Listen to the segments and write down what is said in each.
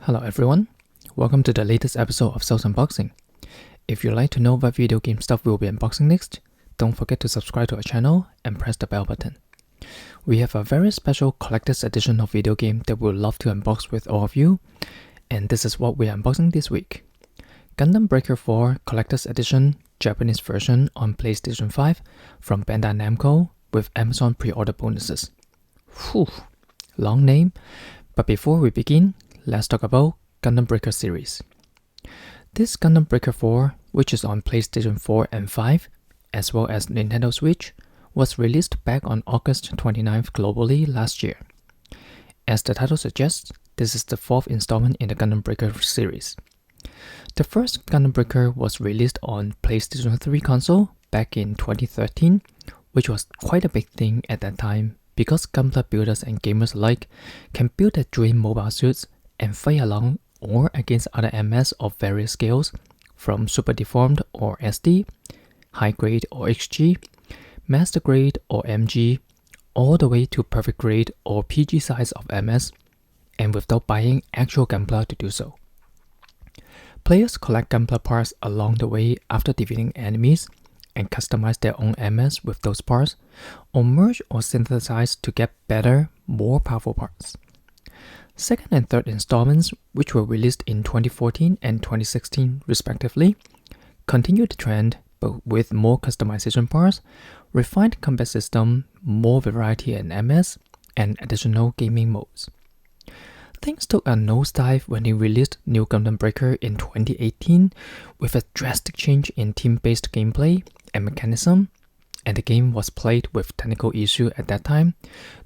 Hello everyone, welcome to the latest episode of Souls Unboxing. If you'd like to know what video game stuff we'll be unboxing next, don't forget to subscribe to our channel and press the bell button. We have a very special collector's edition of video game that we'd love to unbox with all of you, and this is what we are unboxing this week. Gundam Breaker 4 Collector's Edition Japanese version on PlayStation 5 from Bandai Namco with Amazon pre-order bonuses. Whew, long name, but before we begin, let's talk about Gundam Breaker series. This Gundam Breaker 4, which is on PlayStation 4 and 5, as well as Nintendo Switch, was released back on August 29th globally last year. As the title suggests, this is the fourth installment in the Gundam Breaker series. The first Gundam Breaker was released on PlayStation 3 console back in 2013, which was quite a big thing at that time because Gunpla builders and gamers alike can build their dream mobile suits and fight along or against other MS of various scales, from Super Deformed or SD, High Grade or HG, Master Grade or MG, all the way to Perfect Grade or PG size of MS, and without buying actual Gunpla to do so. Players collect Gunpla parts along the way after defeating enemies and customize their own MS with those parts, or merge or synthesize to get better, more powerful parts. Second and third installments, which were released in 2014 and 2016 respectively, continued the trend but with more customization parts, refined combat system, more variety in MS, and additional gaming modes. Things took a nosedive when he released New Gundam Breaker in 2018 with a drastic change in team-based gameplay and mechanism, and the game was played with technical issues at that time.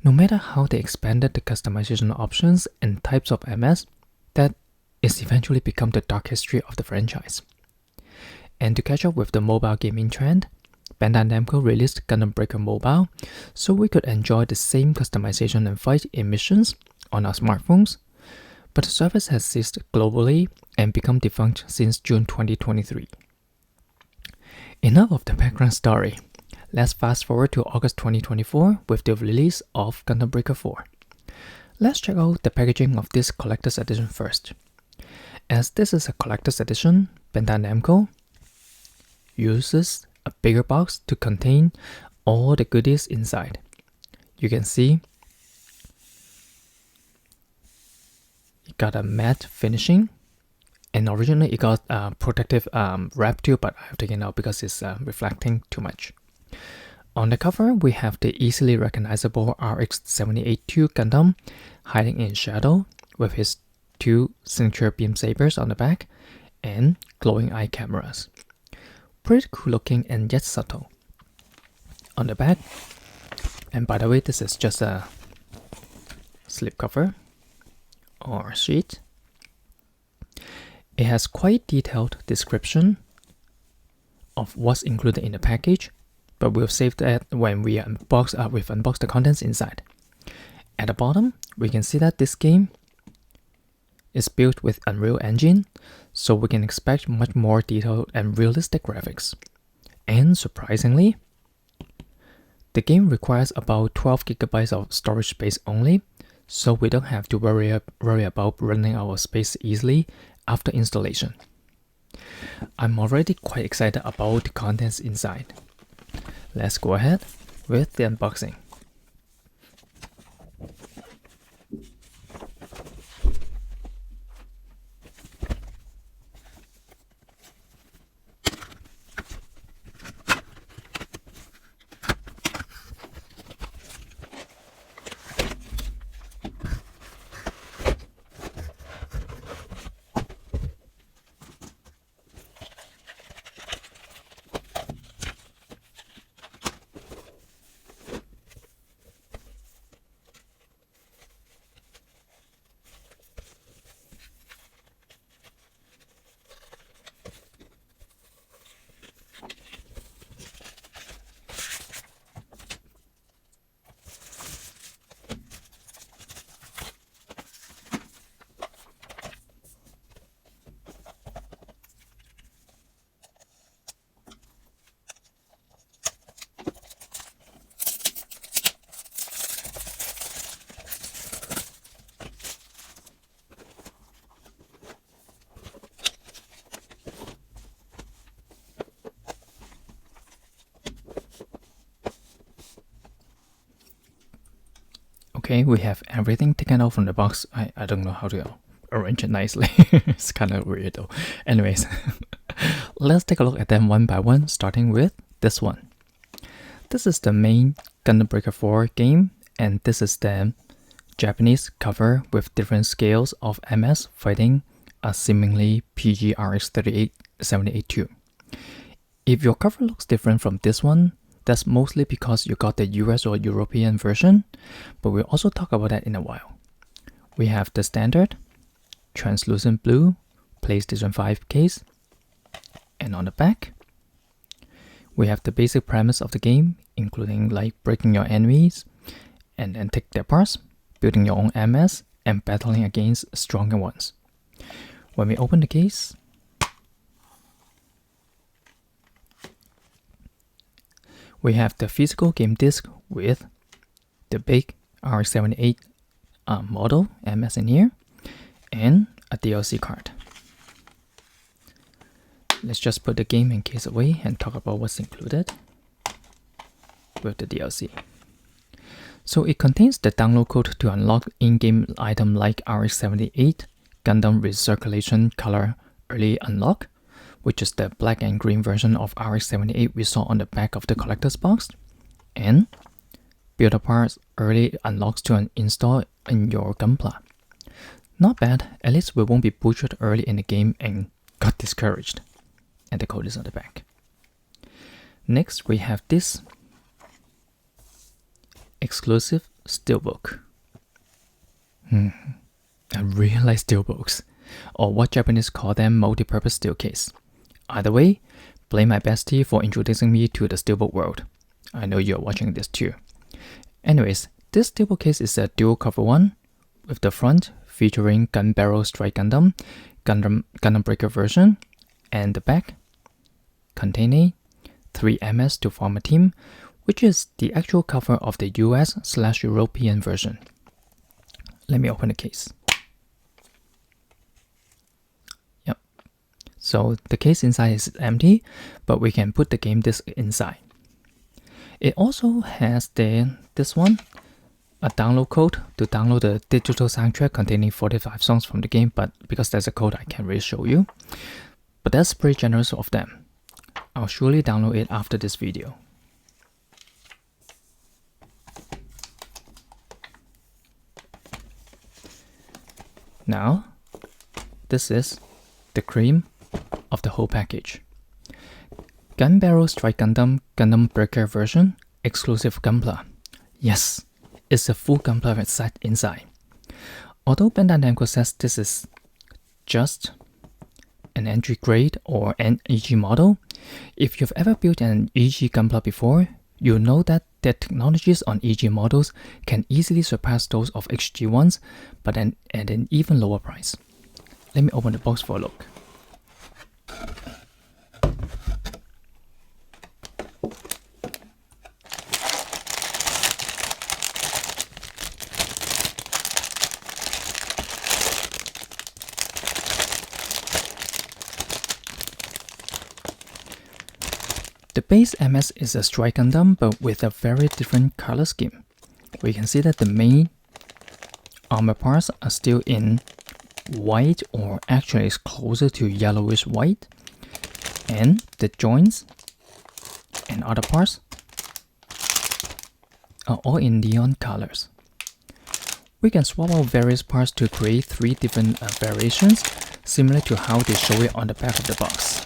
No matter how they expanded the customization options and types of MS, that is eventually become the dark history of the franchise. And to catch up with the mobile gaming trend, Bandai Namco released Gundam Breaker Mobile so we could enjoy the same customization and fight in missions on our smartphones, but the service has ceased globally and become defunct since June 2023. Enough of the background story. Let's fast forward to August 2024 with the release of Gundam Breaker 4. Let's check out the packaging of this collector's edition first. As this is a collector's edition, Bandai Namco uses a bigger box to contain all the goodies inside. You can see it got a matte finishing, and originally it got a protective wrap too, but I have taken it out because it's reflecting too much. On the cover, we have the easily recognizable RX-78-2 Gundam hiding in shadow with his two signature beam sabers on the back and glowing eye cameras. Pretty cool looking and yet subtle. On the back, and by the way, this is just a slipcover or sheet. It has quite detailed description of what's included in the package, but we'll save that when we unbox the contents inside. At the bottom, we can see that this game is built with Unreal Engine, so we can expect much more detailed and realistic graphics. And surprisingly, the game requires about 12 GB of storage space only, so we don't have to worry about running out of space easily after installation. I'm already quite excited about the contents inside. Let's go ahead with the unboxing. Okay, we have everything taken out from the box. I don't know how to arrange it nicely. It's kind of weird though. Anyways, let's take a look at them one by one, starting with this one. This is the main Gundam Breaker 4 game, and this is the Japanese cover with different scales of MS fighting a seemingly PG RX 3878-2. If your cover looks different from this one, that's mostly because you got the US or European version, but we'll also talk about that in a while. We have the standard, translucent blue, PlayStation 5 case, and on the back, we have the basic premise of the game, including like breaking your enemies, and then take their parts, building your own MS, and battling against stronger ones. When we open the case, we have the physical game disc with the big RX-78 model MS in here, and a DLC card. Let's just put the game in case away and talk about what's included with the DLC. So it contains the download code to unlock in-game item like RX-78 Gundam Recirculation Color Early Unlock, which is the black and green version of RX-78 we saw on the back of the collector's box, and Builder Parts Early Unlocks to install in your Gunpla. Not bad, at least we won't be butchered early in the game and got discouraged. And the code is on the back. Next, we have this exclusive steelbook. I really like steelbooks, or what Japanese call them, multi-purpose steel case. Either way, blame my bestie for introducing me to the steelbook world. I know you're watching this too. Anyways, this steelbook case is a dual cover one, with the front featuring Gun Barrel Strike Gundam, Gundam Breaker version, and the back containing 3 MS to form a team, which is the actual cover of the US/European version. Let me open the case. Yep. So the case inside is empty, but we can put the game disc inside. It also has this one, a download code to download the digital soundtrack containing 45 songs from the game, but because there's a code I can't really show you. But that's pretty generous of them. I'll surely download it after this video. Now, this is the cream of the whole package. Gun Barrel Strike Gundam Gundam Breaker version exclusive Gunpla. Yes, it's a full Gunpla set inside. Although Bandai Namco says this is just an entry grade or an EG model, if you've ever built an EG Gunpla before, you'll know that the technologies on EG models can easily surpass those of HG ones, but at an even lower price. Let me open the box for a look. The base MS is a Strike Gundam, but with a very different color scheme. We can see that the main armor parts are still in white, or actually it's closer to yellowish white, and the joints and other parts are all in neon colors. We can swap out various parts to create 3 different variations, similar to how they show it on the back of the box.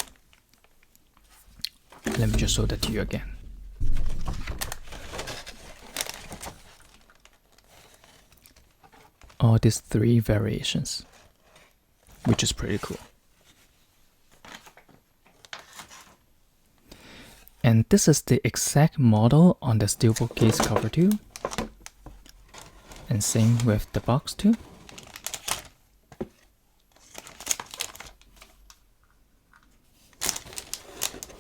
Let me just show that to you again. All these 3 variations, which is pretty cool. And this is the exact model on the steelbook case cover too. And same with the box too.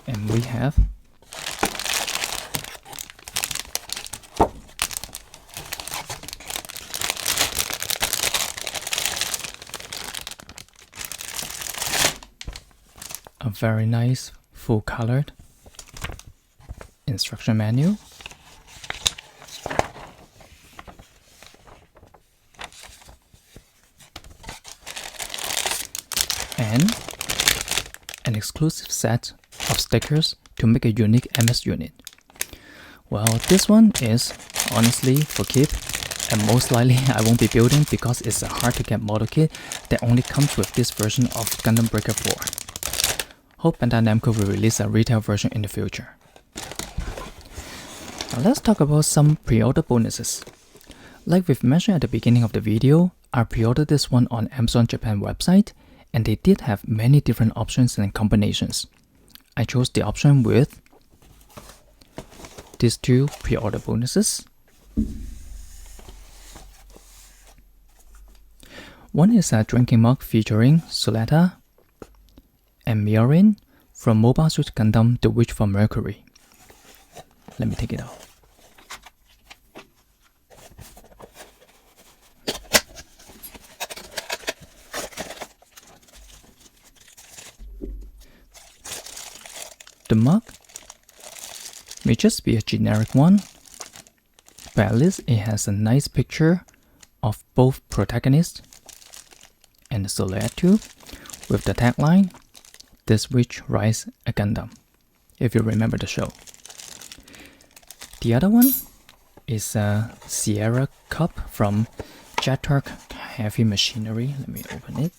And we have a very nice full colored instruction manual exclusive set of stickers to make a unique MS unit. Well, this one is honestly for keep, and most likely I won't be building because it's a hard to get model kit that only comes with this version of Gundam Breaker 4. Hope Bandai Namco will release a retail version in the future. Now let's talk about some pre-order bonuses. Like we've mentioned at the beginning of the video, I pre-ordered this one on Amazon Japan website, and they did have many different options and combinations. I chose the option with these two pre-order bonuses. One is a drinking mug featuring Suletta and Miorin from Mobile Suit Gundam The Witch from Mercury. Let me take it out. The mug may just be a generic one, but at least it has a nice picture of both protagonists and the silhouette too, with the tagline, "This witch rides a Gundam," if you remember the show. The other one is a Sierra cup from Jetork Heavy Machinery. Let me open it.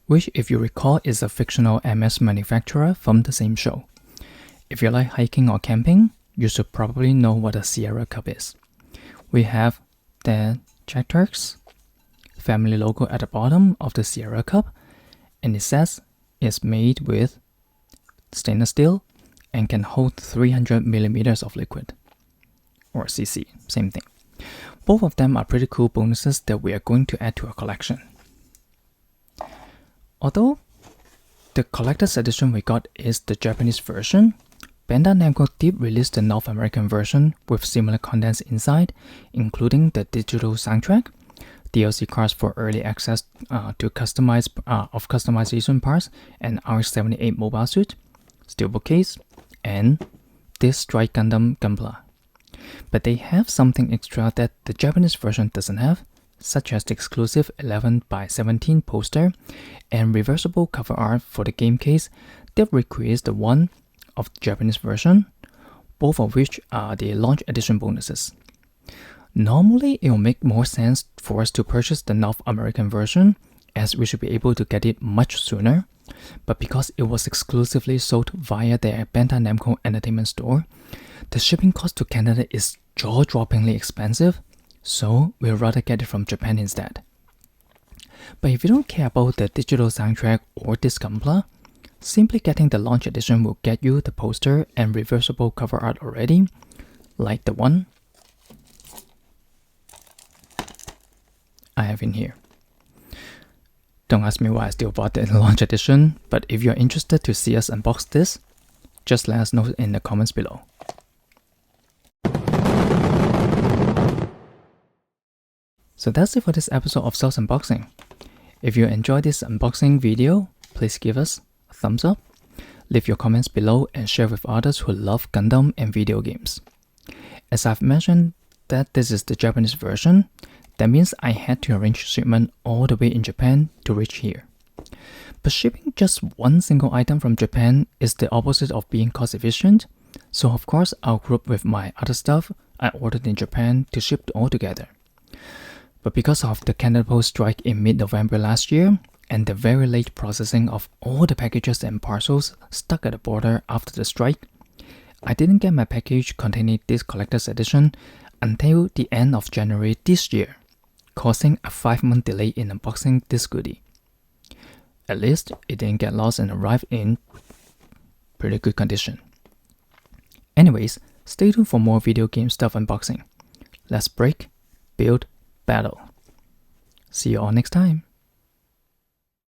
Which, if you recall, is a fictional MS manufacturer from the same show. If you like hiking or camping, you should probably know what a Sierra cup is. We have the Jetork's family logo at the bottom of the Sierra cup, and it says it's made with stainless steel and can hold 300 milliliters of liquid, or cc, same thing. Both of them are pretty cool bonuses that we are going to add to our collection. Although the collector's edition we got is the Japanese version, Bandai Namco did release the North American version with similar contents inside, including the digital soundtrack, DLC cards for early access to customization parts, and R78 mobile suit, steelbook case, and this Strike Gundam Gunpla. But they have something extra that the Japanese version doesn't have, such as the exclusive 11x17 poster and reversible cover art for the game case that recreates the one of the Japanese version, both of which are the launch edition bonuses. Normally, it will make more sense for us to purchase the North American version, as we should be able to get it much sooner, but because it was exclusively sold via their Bandai Namco Entertainment Store, the shipping cost to Canada is jaw-droppingly expensive, so we'll rather get it from Japan instead. But if you don't care about the digital soundtrack or this Gunpla, simply getting the launch edition will get you the poster and reversible cover art already, like the one I have in here. Don't ask me why I still bought the launch edition, but if you're interested to see us unbox this, just let us know in the comments below. So that's it for this episode of Cells Unboxing. If you enjoyed this unboxing video, please give us a thumbs up, leave your comments below, and share with others who love Gundam and video games. As I've mentioned that this is the Japanese version, that means I had to arrange shipment all the way in Japan to reach here. But shipping just one single item from Japan is the opposite of being cost efficient, so of course I'll group with my other stuff I ordered in Japan to ship all together. But because of the Canada Post strike in mid-November last year, and the very late processing of all the packages and parcels stuck at the border after the strike, I didn't get my package containing this collector's edition until the end of January this year, causing a 5-month delay in unboxing this goodie. At least it didn't get lost and arrived in pretty good condition. Anyways, stay tuned for more video game stuff unboxing. Let's break, build, battle. See you all next time.